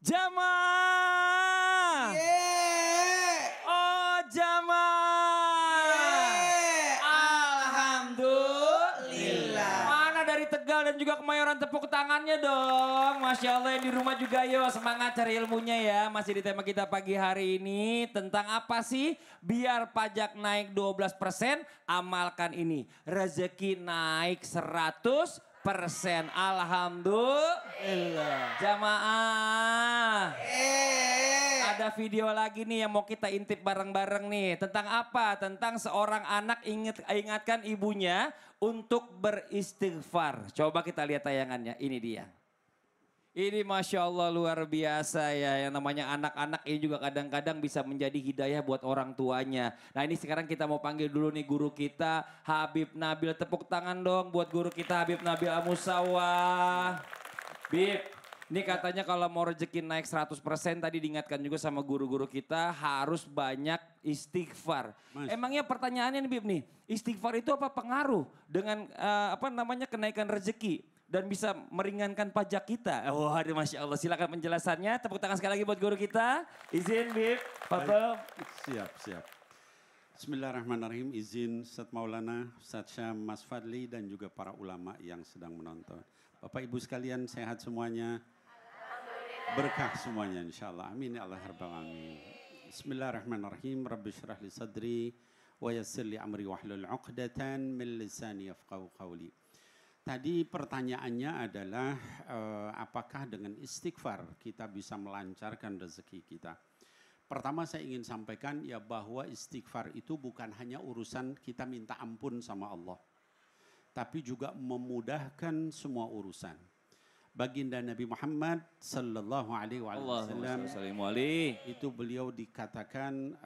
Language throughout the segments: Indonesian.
Jamaah. Oh jamaah. Alhamdulillah. Mana dari Tegal dan juga Kemayoran tepuk tangannya dong. Masya Allah yang di rumah juga yuk semangat cari ilmunya ya. Masih di tema kita pagi hari ini tentang apa sih biar pajak naik 12%, amalkan ini. Rezeki naik 100%. Alhamdulillah. Jamaah. Ada video lagi nih yang mau kita intip bareng-bareng nih. Tentang apa? Tentang seorang anak ingatkan ibunya untuk beristighfar. Coba kita lihat tayangannya. Ini dia. Ini Masya Allah luar biasa ya. Yang namanya anak-anak ini juga kadang-kadang bisa menjadi hidayah buat orang tuanya. Nah ini sekarang kita mau panggil dulu nih guru kita Habib Nabil. Tepuk tangan dong buat guru kita Habib Nabil Amusawah. Bib, ini katanya kalau mau rezeki naik 100% tadi diingatkan juga sama guru-guru kita harus banyak istighfar. Emangnya pertanyaannya nih Bib nih, istighfar itu apa pengaruh dengan kenaikan rezeki? Dan bisa meringankan pajak kita. Oh, Masya Allah. Silakan penjelasannya. Tepuk tangan sekali lagi buat guru kita. Izin, Bib. Fadol. Siap. Bismillahirrahmanirrahim. Izin Ustaz Maulana, Ustaz Syam, Mas Fadli dan juga para ulama yang sedang menonton. Bapak Ibu sekalian sehat semuanya. Berkah semuanya insyaAllah. Amin ya Allah rabbal alamin. Bismillahirrahmanirrahim. Rabbi syrah li sadri wa yassir li amri wahlul 'uqdatan min lisani yafqahu qawli. Tadi pertanyaannya adalah apakah dengan istighfar kita bisa melancarkan rezeki kita. Pertama saya ingin sampaikan ya bahwa istighfar itu bukan hanya urusan kita minta ampun sama Allah. Tapi juga memudahkan semua urusan. Baginda Nabi Muhammad sallallahu alaihi wasallam itu beliau dikatakan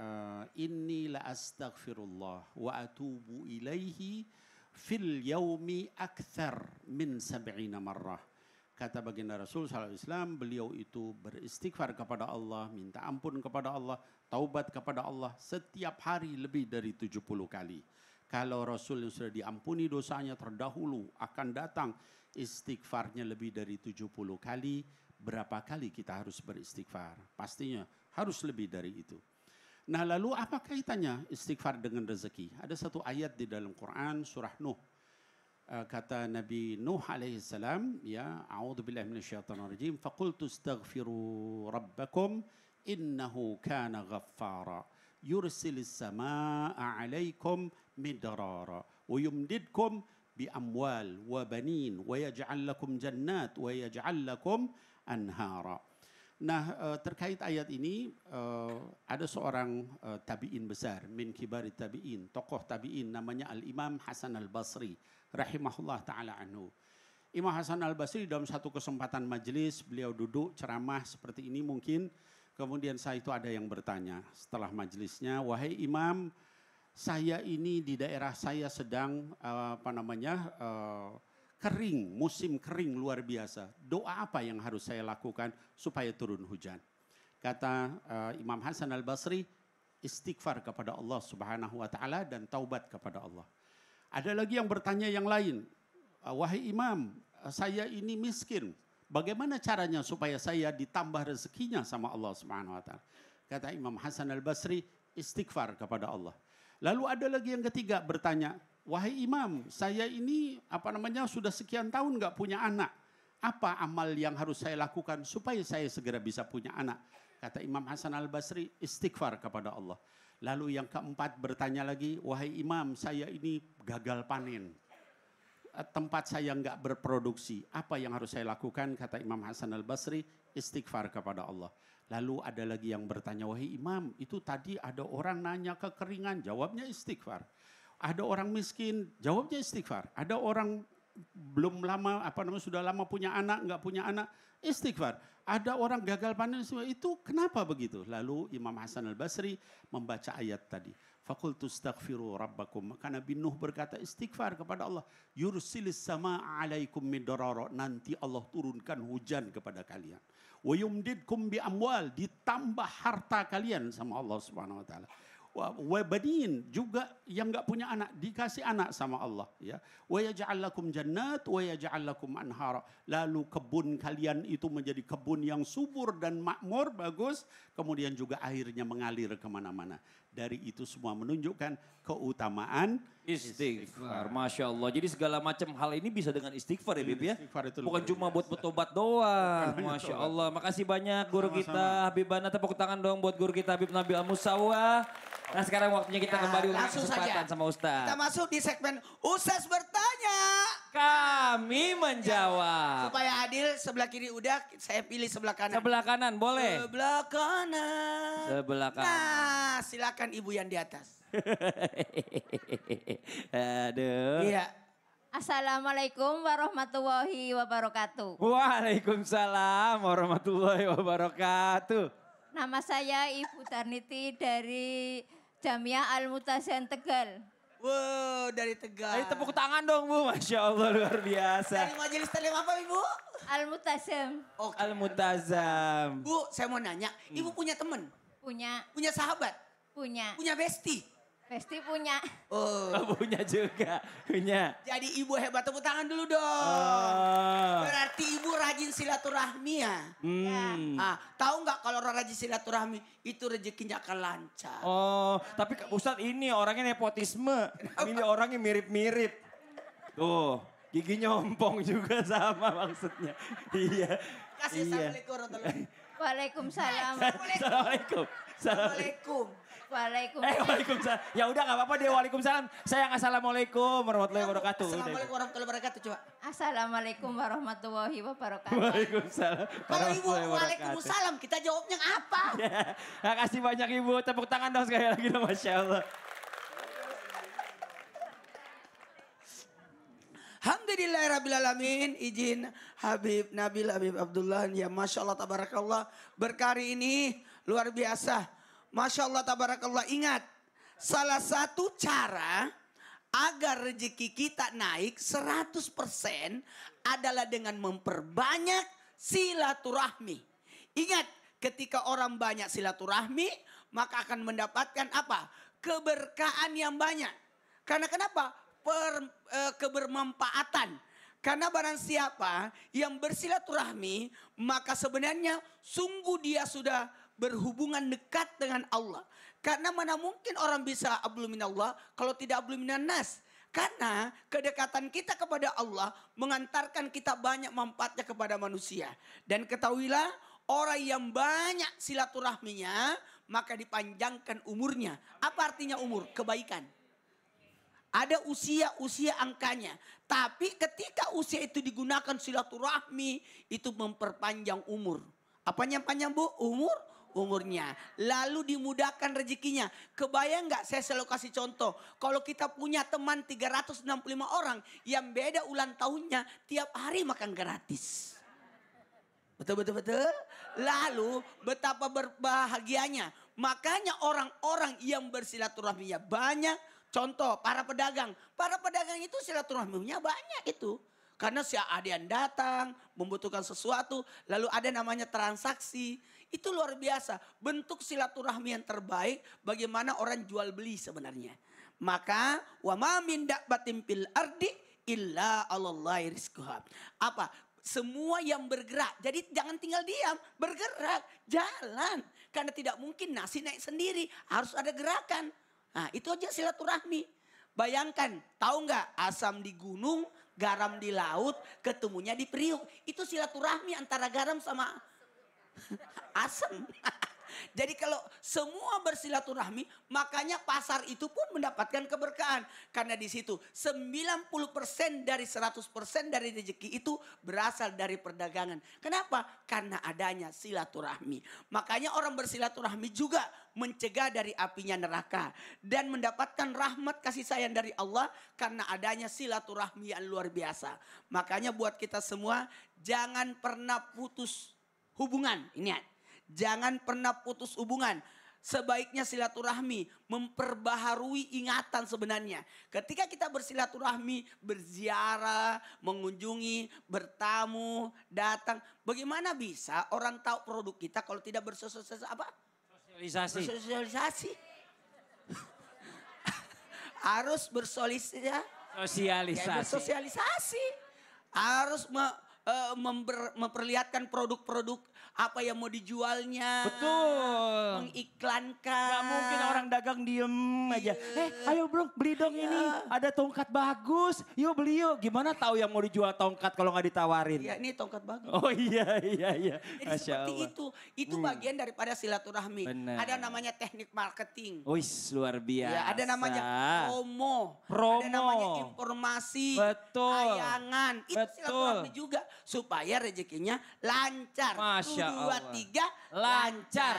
inni la astaghfirullah wa atubu ilaihi fil yaumi akthar min 70 marrah. Kata baginda Rasul SAW, beliau itu beristighfar kepada Allah, minta ampun kepada Allah, taubat kepada Allah setiap hari lebih dari 70 kali. Kalau Rasul yang sudah diampuni dosanya terdahulu akan datang istighfarnya lebih dari 70 kali, berapa kali kita harus beristighfar? Pastinya harus lebih dari itu. Nah lalu apa kaitannya istighfar dengan rezeki? Ada satu ayat di dalam Quran surah Nuh. Kata Nabi Nuh alaihissalam, ya, a'udzubillahi minasyaitonirrajim, faqultu astaghfiru rabbakum innahu kana ghaffara yursilis samaa'a 'alaikum midrara wa yumdidkum bi amwal wa banin wa yaj'al lakum jannat wa yaj'al lakum anhara. Nah terkait ayat ini ada seorang tabi'in besar, min kibari tabi'in, tokoh tabi'in namanya Al-Imam Hasan Al-Basri rahimahullah ta'ala anhu. Imam Hasan Al-Basri dalam satu kesempatan majelis beliau duduk ceramah seperti ini mungkin. Kemudian saya itu ada yang bertanya setelah majelisnya, wahai Imam, saya ini di daerah saya sedang kering, musim kering luar biasa. Doa apa yang harus saya lakukan supaya turun hujan? Kata Imam Hasan Al-Basri, istighfar kepada Allah Subhanahu wa taala dan taubat kepada Allah. Ada lagi yang bertanya yang lain, wahai Imam, saya ini miskin. Bagaimana caranya supaya saya ditambah rezekinya sama Allah Subhanahu wa taala? Kata Imam Hasan Al-Basri, istighfar kepada Allah. Lalu ada lagi yang ketiga bertanya, wahai Imam, saya ini sudah sekian tahun nggak punya anak. Apa amal yang harus saya lakukan supaya saya segera bisa punya anak? Kata Imam Hasan Al-Basri, istighfar kepada Allah. Lalu yang keempat bertanya lagi, wahai Imam, saya ini gagal panen. Tempat saya nggak berproduksi. Apa yang harus saya lakukan? Kata Imam Hasan Al-Basri, istighfar kepada Allah. Lalu ada lagi yang bertanya, wahai Imam, itu tadi ada orang nanya kekeringan, jawabnya istighfar. Ada orang miskin, jawabnya istighfar. Ada orang belum lama, sudah lama punya anak, nggak punya anak, istighfar. Ada orang gagal panen, itu kenapa begitu? Lalu Imam Hasan Al-Basri membaca ayat tadi. Faqultu astaghfiru rabbakum. Maka Nabi Nuh berkata istighfar kepada Allah. Yursilis samaa'a 'alaikum midrara. Nanti Allah turunkan hujan kepada kalian. Wa yumdidkum bi amwal. Ditambah harta kalian sama Allah Subhanahu wa taala. wa banin, juga yang nggak punya anak dikasih anak sama Allah, ya. Wa yaj'al lakum jannat wa yaj'al lakum anhara. Lalu kebun kalian itu menjadi kebun yang subur dan makmur, bagus, kemudian juga airnya mengalir kemana-mana. Dari itu semua menunjukkan keutamaan istighfar. Masya Allah. Jadi segala macam hal ini bisa dengan istighfar ya Bib ya? Istighfar itu Bukan luar cuma biasa. buat bertobat doang. Masya Allah. Makasih banyak guru kita Habibana. Tepuk tangan dong buat guru kita Habib Nabil Al-Musawa. Nah sekarang waktunya kita kembali untuk langsung kesempatan saja. sama Ustaz. Kita masuk di segmen Ustaz bertanya. Kami menjawab. Supaya adil, sebelah kiri udah, saya pilih sebelah kanan. Sebelah kanan boleh? Sebelah kanan. Sebelah kanan. Nah, silakan ibu yang di atas. Aduh. Iya. Assalamualaikum warahmatullahi wabarakatuh. Waalaikumsalam warahmatullahi wabarakatuh. Nama saya Ibu Tarniti dari Jamiah Al-Mutazen Tegal. Wow, dari Tegal. Ayo tepuk tangan dong Bu, Masya Allah luar biasa. Dari majelis taklim apa ibu? Al-Mutazem Oke. Al-Mutazam. Bu, saya mau nanya, ibu punya teman? punya, Punya sahabat? Punya bestie? Besti punya. Oh, Oh, punya juga, punya. jadi ibu hebat, tepuk tangan dulu dong. Oh. Berarti ibu rajin silaturahmi ya? Hmm. Ah, tahu nggak kalau orang rajin silaturahmi itu rezekinya akan lancar. Oh, tapi Ustadz ini orangnya nepotisme. Ini orangnya mirip-mirip. Tuh, giginya ompong juga sama maksudnya. Iya. Kasih Iya. assalamualaikum warahmatullahi Waalaikumsalam. Assalamualaikum. Assalamualaikum. Waalaikumsalam. Waalaikumsalam. Ya udah nggak apa-apa deh. Waalaikumsalam. Saya assalamualaikum warahmatullahi wabarakatuh. Udah. Assalamualaikum warahmatullahi wabarakatuh coba. Assalamualaikum warahmatullahi wabarakatuh. Waalaikumsalam. Kalau ibu warahmatullahi wabarakatuh. waalaikumsalam kita jawabnya apa? Ya, makasih banyak Ibu. Tepuk tangan dong sekali lagi dong, Masya Allah. Alhamdulillahirrabbilalamin. Izin Habib Nabil Habib Abdullah ya Masya Allah tabarakallah. Berkari ini luar biasa. Masya Allah tabarakallah. Ingat, salah satu cara agar rezeki kita naik 100% adalah dengan memperbanyak silaturahmi. Ingat, ketika orang banyak silaturahmi, maka akan mendapatkan apa? Keberkahan yang banyak. Karena kenapa? Kebermanfaatan. Karena barang siapa yang bersilaturahmi, maka sebenarnya sungguh dia sudah berhubungan dekat dengan Allah. Karena mana mungkin orang bisa ablu minallah kalau tidak ablu minan nas. Karena kedekatan kita kepada Allah mengantarkan kita banyak manfaatnya kepada manusia. Dan ketahuilah orang yang banyak silaturahminya maka dipanjangkan umurnya. Apa artinya umur? Kebaikan. Ada usia angkanya. Tapi ketika usia itu digunakan silaturahmi itu memperpanjang umur. Apanya panjang Bu? Umurnya. Lalu dimudahkan rezekinya. Kebayang nggak? Saya selalu kasih contoh. Kalau kita punya teman 365 orang yang beda ulang tahunnya, tiap hari makan gratis. Betul. Lalu betapa berbahagianya. Makanya orang-orang yang bersilaturahminya banyak. Contoh para pedagang. Para pedagang itu silaturahminya banyak itu. Karena ada yang datang membutuhkan sesuatu. Lalu ada namanya transaksi. Itu luar biasa. Bentuk silaturahmi yang terbaik bagaimana orang jual beli sebenarnya. Maka wa ma min dabbatin fil ardi illa 'alallahi rizquha. Apa? Semua yang bergerak. Jadi jangan tinggal diam, bergerak, jalan. Karena tidak mungkin nasi naik sendiri, harus ada gerakan. Nah itu aja silaturahmi. Bayangkan, tahu nggak asam di gunung, garam di laut, ketemunya di Priuk. Itu silaturahmi antara garam sama asam. Jadi kalau semua bersilaturahmi, makanya pasar itu pun mendapatkan keberkahan. Karena di situ 90% dari 100% dari rezeki itu berasal dari perdagangan. Kenapa? Karena adanya silaturahmi. Makanya orang bersilaturahmi juga mencegah dari apinya neraka. Dan mendapatkan rahmat kasih sayang dari Allah karena adanya silaturahmi yang luar biasa. Makanya buat kita semua jangan pernah putus hubungan. Ini jangan pernah putus hubungan. Sebaiknya silaturahmi memperbaharui ingatan sebenarnya. Ketika kita bersilaturahmi, berziarah, mengunjungi, bertamu, datang. Bagaimana bisa orang tahu produk kita kalau tidak bersosialisasi apa? Sosialisasi. Bersosialisasi. harus bersosialisasi. Bersosialisasi. Harus memperlihatkan produk-produk apa yang mau dijualnya. Betul. Mengiklankan. Gak mungkin orang dagang diem aja. Ayo bro beli dong ini. Ada tongkat bagus. Yuk beli yuk. Gimana tahu yang mau dijual tongkat kalau nggak ditawarin? Ya ini tongkat bagus. Oh iya. Jadi Masya seperti Allah. itu bagian daripada silaturahmi. Benar. Ada namanya teknik marketing. Wis luar biasa. Ya, ada namanya promo. Promo. Ada namanya informasi. Betul. Tayangan. Itu Betul. silaturahmi juga. Supaya rezekinya lancar. Masya 1, 2, Allah. 3 Lancar.